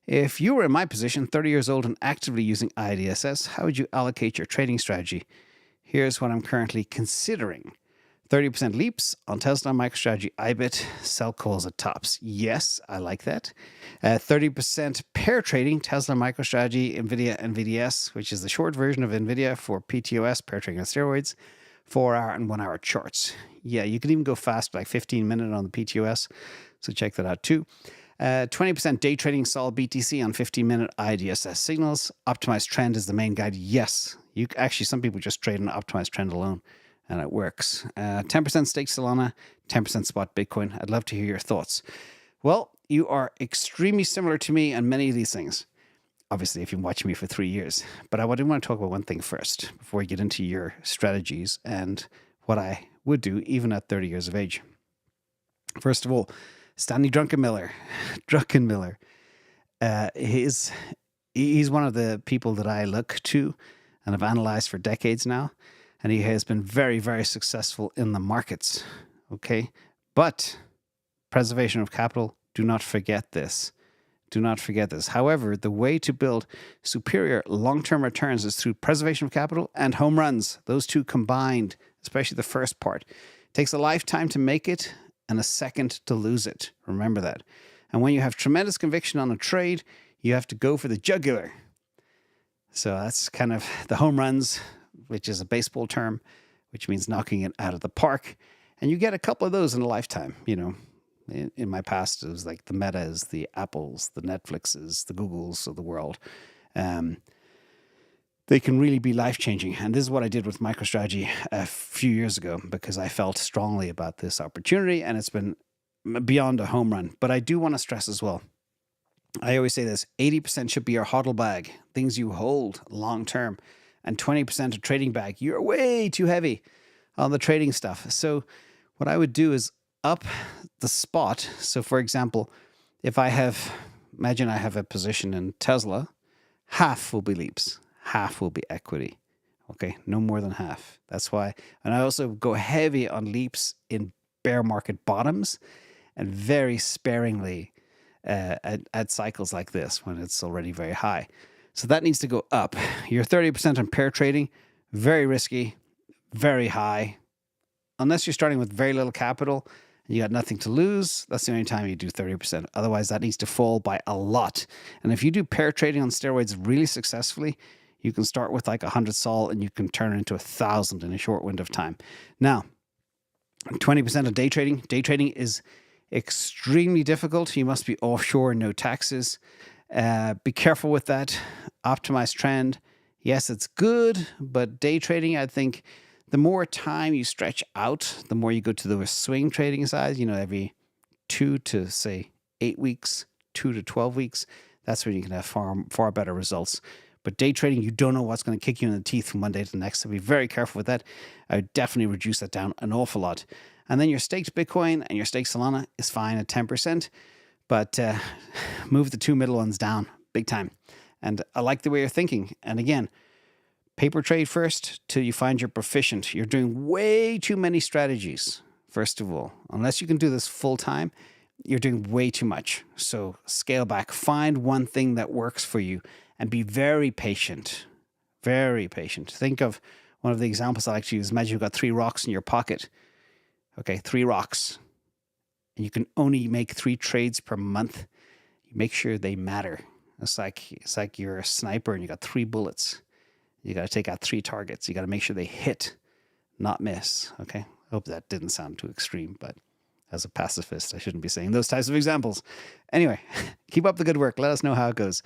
If you were in my position, 30 years old and actively using IDSS, how would you allocate your trading strategy? Here's what I'm currently considering. 30% leaps on Tesla, MicroStrategy, IBIT, sell calls at tops. Yes, I like that. 30% pair trading, Tesla, MicroStrategy, NVIDIA, and VDS, which is the short version of NVIDIA for PTOS, pair trading on steroids, 4-hour and 1-hour charts. Yeah, you can even go fast, like 15-minute on the PTOS, so check that out too. 20% day trading, Sol BTC on 15-minute IDSS signals. Optimized trend is the main guide. Yes, some people just trade an optimized trend alone, and it works. 10% stake Solana, 10% spot Bitcoin. I'd love to hear your thoughts. Well, you are extremely similar to me on many of these things. Obviously, if you've watched me for 3 years. But I do want to talk about one thing first before we get into your strategies and what I would do even at 30 years of age. First of all, Stanley Druckenmiller. He's one of the people that I look to and have analyzed for decades now. And he has been very, very successful in the markets. Okay. But preservation of capital, do not forget this. Do not forget this. However, the way to build superior long-term returns is through preservation of capital and home runs. Those two combined, especially the first part. It takes a lifetime to make it and a second to lose it. Remember that. And when you have tremendous conviction on a trade, you have to go for the jugular. So that's kind of the home runs, which is a baseball term, which means knocking it out of the park. And you get a couple of those in a lifetime. You know, in my past, it was like the Metas, the Apples, the Netflixes, the Googles of the world. They can really be life-changing. And this is what I did with MicroStrategy a few years ago because I felt strongly about this opportunity and it's been beyond a home run. But I do want to stress as well, I always say this, 80% should be your hodl bag, things you hold long-term, and 20% a trading bag. You're way too heavy on the trading stuff. So what I would do is up the spot. So for example, if imagine I have a position in Tesla, half will be leaps. Half will be equity. Okay, no more than half. That's why. And I also go heavy on leaps in bear market bottoms and very sparingly at cycles like this when it's already very high. So that needs to go up. You're 30% on pair trading, very risky, very high. Unless you're starting with very little capital and you got nothing to lose, that's the only time you do 30%. Otherwise, that needs to fall by a lot. And if you do pair trading on steroids really successfully, you can start with like 100 sol and you can turn it into 1,000 in a short window of time. Now, 20% of day trading. Day trading is extremely difficult. You must be offshore, no taxes. Be careful with that. Optimized trend. Yes, it's good, but day trading, I think the more time you stretch out, the more you go to the swing trading side, every 2 to say 8 weeks, 2 to 12 weeks, that's when you can have far better results. But day trading, you don't know what's going to kick you in the teeth from one day to the next. So be very careful with that. I would definitely reduce that down an awful lot. And then your staked Bitcoin and your staked Solana is fine at 10%, but move the two middle ones down big time. And I like the way you're thinking. And again, paper trade first till you find you're proficient. You're doing way too many strategies, first of all. Unless you can do this full time, you're doing way too much. So scale back. Find one thing that works for you and be very patient. Very patient. Think of one of the examples I like to use. Imagine you've got 3 rocks in your pocket. Okay, 3 rocks. And you can only make 3 trades per month. You make sure they matter. It's like you're a sniper and you got 3 bullets. You got to take out 3 targets. You got to make sure they hit, not miss. Okay. I hope that didn't sound too extreme, but as a pacifist, I shouldn't be saying those types of examples. Anyway, keep up the good work. Let us know how it goes.